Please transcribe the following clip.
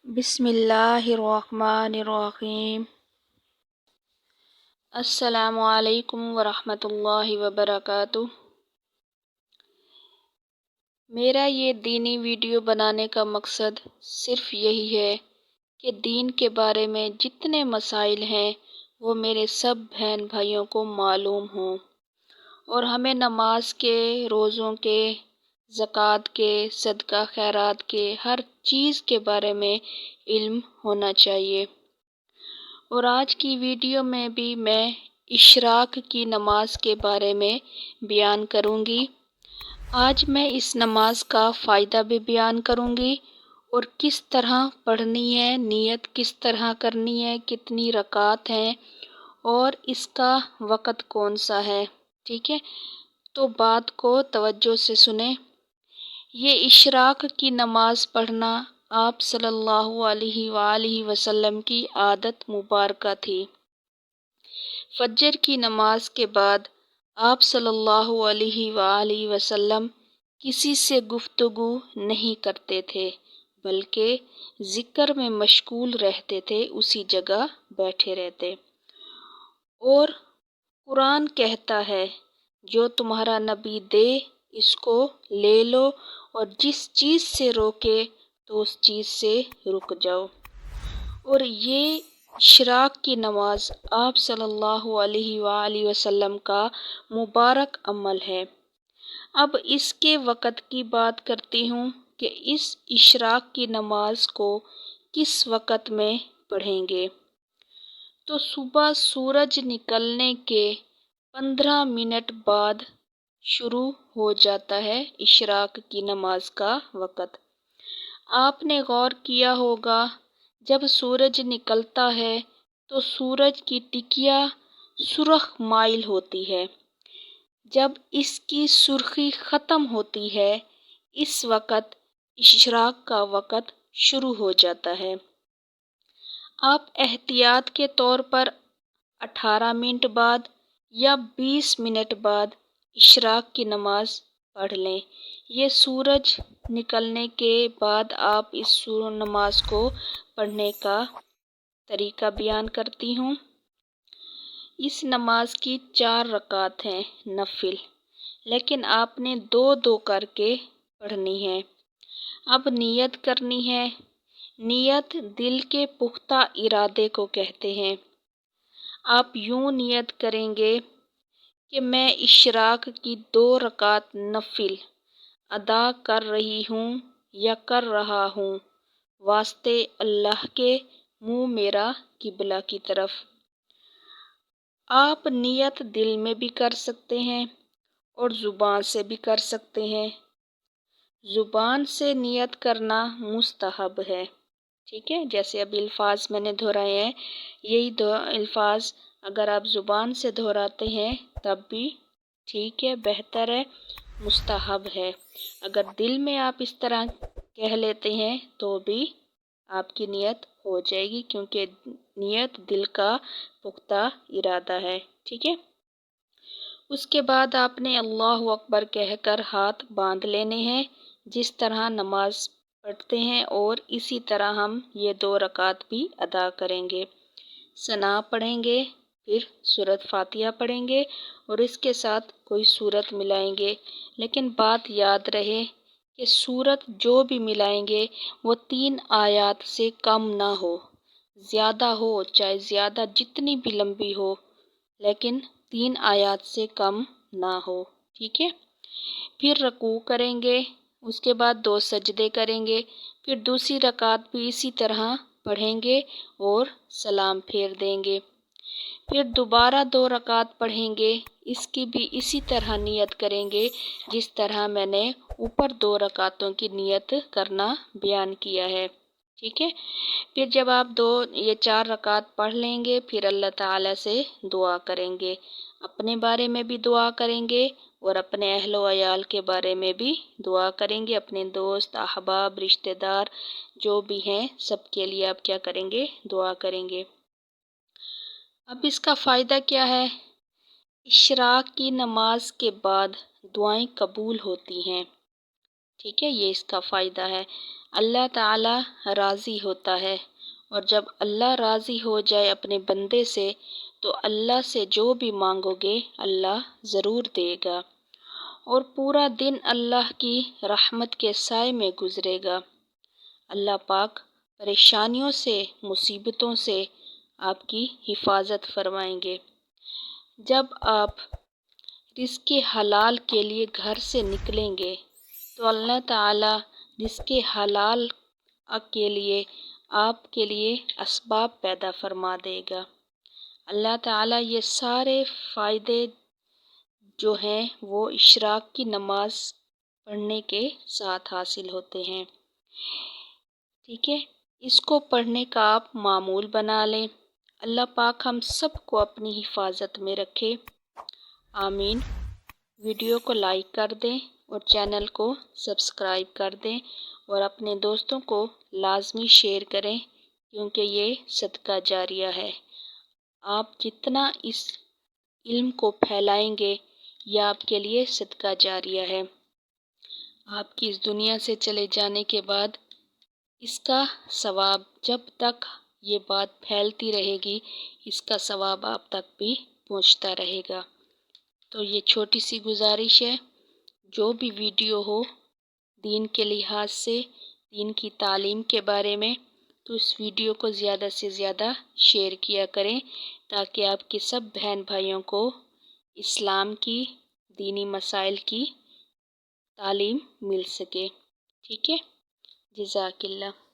بسم اللہ الرحمن الرحیم۔ السلام علیکم ورحمۃ اللہ وبرکاتہ۔ میرا یہ دینی ویڈیو بنانے کا مقصد صرف یہی ہے کہ دین کے بارے میں جتنے مسائل ہیں وہ میرے سب بہن بھائیوں کو معلوم ہوں، اور ہمیں نماز کے، روزوں کے، زکوٰۃ کے، صدقہ خیرات کے، ہر چیز کے بارے میں علم ہونا چاہیے۔ اور آج کی ویڈیو میں بھی میں اشراق کی نماز کے بارے میں بیان کروں گی۔ آج میں اس نماز کا فائدہ بھی بیان کروں گی اور کس طرح پڑھنی ہے، نیت کس طرح کرنی ہے، کتنی رکعت ہیں اور اس کا وقت کون سا ہے۔ ٹھیک ہے، تو بات کو توجہ سے سنیں۔ یہ اشراق کی نماز پڑھنا آپ صلی اللہ علیہ وآلہ وسلم کی عادت مبارکہ تھی۔ فجر کی نماز کے بعد آپ صلی اللہ علیہ وآلہ وسلم کسی سے گفتگو نہیں کرتے تھے، بلکہ ذکر میں مشغول رہتے تھے، اسی جگہ بیٹھے رہتے۔ اور قرآن کہتا ہے، جو تمہارا نبی دے اس کو لے لو، اور جس چیز سے روکے تو اس چیز سے رک جاؤ۔ اور یہ اشراق کی نماز آپ صلی اللہ علیہ وآلہ وسلم کا مبارک عمل ہے۔ اب اس کے وقت کی بات کرتی ہوں کہ اس اشراق کی نماز کو کس وقت میں پڑھیں گے۔ تو صبح سورج نکلنے کے 15 منٹ بعد شروع ہو جاتا ہے اشراق کی نماز کا وقت۔ آپ نے غور کیا ہوگا، جب سورج نکلتا ہے تو سورج کی ٹکیا سرخ مائل ہوتی ہے۔ جب اس کی سرخی ختم ہوتی ہے، اس وقت اشراق کا وقت شروع ہو جاتا ہے۔ آپ احتیاط کے طور پر 18 منٹ بعد یا 20 منٹ بعد اشراق کی نماز پڑھ لیں۔ یہ سورج نکلنے کے بعد آپ اس نماز کو پڑھنے کا طریقہ بیان کرتی ہوں۔ اس نماز کی 4 رکعت ہیں نفل، لیکن آپ نے 2 کر کے پڑھنی ہے۔ اب نیت کرنی ہے۔ نیت دل کے پختہ ارادے کو کہتے ہیں۔ آپ یوں نیت کریں گے کہ میں اشراق کی 2 رکعت نفل ادا کر رہی ہوں یا کر رہا ہوں، واسطے اللہ کے، منہ میرا قبلہ کی طرف۔ آپ نیت دل میں بھی کر سکتے ہیں اور زبان سے بھی کر سکتے ہیں۔ زبان سے نیت کرنا مستحب ہے، ٹھیک ہے، جیسے اب الفاظ میں نے دہرائے ہیں، یہی 2 الفاظ اگر آپ زبان سے دہراتے ہیں تب بھی ٹھیک ہے، بہتر ہے، مستحب ہے۔ اگر دل میں آپ اس طرح کہہ لیتے ہیں تو بھی آپ کی نیت ہو جائے گی، کیونکہ نیت دل کا پختہ ارادہ ہے، ٹھیک ہے۔ اس کے بعد آپ نے اللہ اکبر کہہ کر ہاتھ باندھ لینے ہیں، جس طرح نماز پڑھتے ہیں، اور اسی طرح ہم یہ 2 رکعت بھی ادا کریں گے۔ ثنا پڑھیں گے، پھر سورۃ فاتحہ پڑھیں گے اور اس کے ساتھ کوئی سورت ملائیں گے، لیکن بات یاد رہے کہ سورت جو بھی ملائیں گے وہ 3 آیات سے کم نہ ہو، زیادہ ہو چاہے زیادہ جتنی بھی لمبی ہو، لیکن 3 آیات سے کم نہ ہو، ٹھیک ہے۔ پھر رکوع کریں گے، اس کے بعد 2 سجدے کریں گے، پھر دوسری رکعت بھی اسی طرح پڑھیں گے اور سلام پھیر دیں گے۔ پھر دوبارہ 2 رکعت پڑھیں گے، اس کی بھی اسی طرح نیت کریں گے جس طرح میں نے اوپر 2 رکعتوں کی نیت کرنا بیان کیا ہے، ٹھیک ہے۔ پھر جب آپ یہ 4 رکعت پڑھ لیں گے، پھر اللہ تعالیٰ سے دعا کریں گے، اپنے بارے میں بھی دعا کریں گے اور اپنے اہل و عیال کے بارے میں بھی دعا کریں گے، اپنے دوست احباب رشتہ دار جو بھی ہیں سب کے لیے آپ کیا کریں گے، دعا کریں گے۔ اب اس کا فائدہ کیا ہے؟ اشراق کی نماز کے بعد دعائیں قبول ہوتی ہیں، ٹھیک ہے، یہ اس کا فائدہ ہے۔ اللہ تعالیٰ راضی ہوتا ہے، اور جب اللہ راضی ہو جائے اپنے بندے سے تو اللہ سے جو بھی مانگو گے اللہ ضرور دے گا، اور پورا دن اللہ کی رحمت کے سائے میں گزرے گا۔ اللہ پاک پریشانیوں سے، مصیبتوں سے آپ کی حفاظت فرمائیں گے۔ جب آپ رزق حلال کے لیے گھر سے نکلیں گے تو اللہ تعالیٰ رزق حلال کے لیے آپ کے لیے اسباب پیدا فرما دے گا۔ اللہ تعالیٰ یہ سارے فائدے جو ہیں وہ اشراق کی نماز پڑھنے کے ساتھ حاصل ہوتے ہیں۔ ٹھیک ہے، اس کو پڑھنے کا آپ معمول بنا لیں۔ اللہ پاک ہم سب کو اپنی حفاظت میں رکھے، آمین۔ ویڈیو کو لائک کر دیں اور چینل کو سبسکرائب کر دیں، اور اپنے دوستوں کو لازمی شیئر کریں، کیونکہ یہ صدقہ جاریہ ہے۔ آپ جتنا اس علم کو پھیلائیں گے یہ آپ کے لیے صدقہ جاریہ ہے۔ آپ کی اس دنیا سے چلے جانے کے بعد اس کا ثواب، جب تک یہ بات پھیلتی رہے گی اس کا ثواب آپ تک بھی پہنچتا رہے گا۔ تو یہ چھوٹی سی گزارش ہے، جو بھی ویڈیو ہو دین کے لحاظ سے، دین کی تعلیم کے بارے میں، تو اس ویڈیو کو زیادہ سے زیادہ شیئر کیا کریں تاکہ آپ کے سب بہن بھائیوں کو اسلام کی، دینی مسائل کی تعلیم مل سکے۔ ٹھیک ہے، جزاک اللہ۔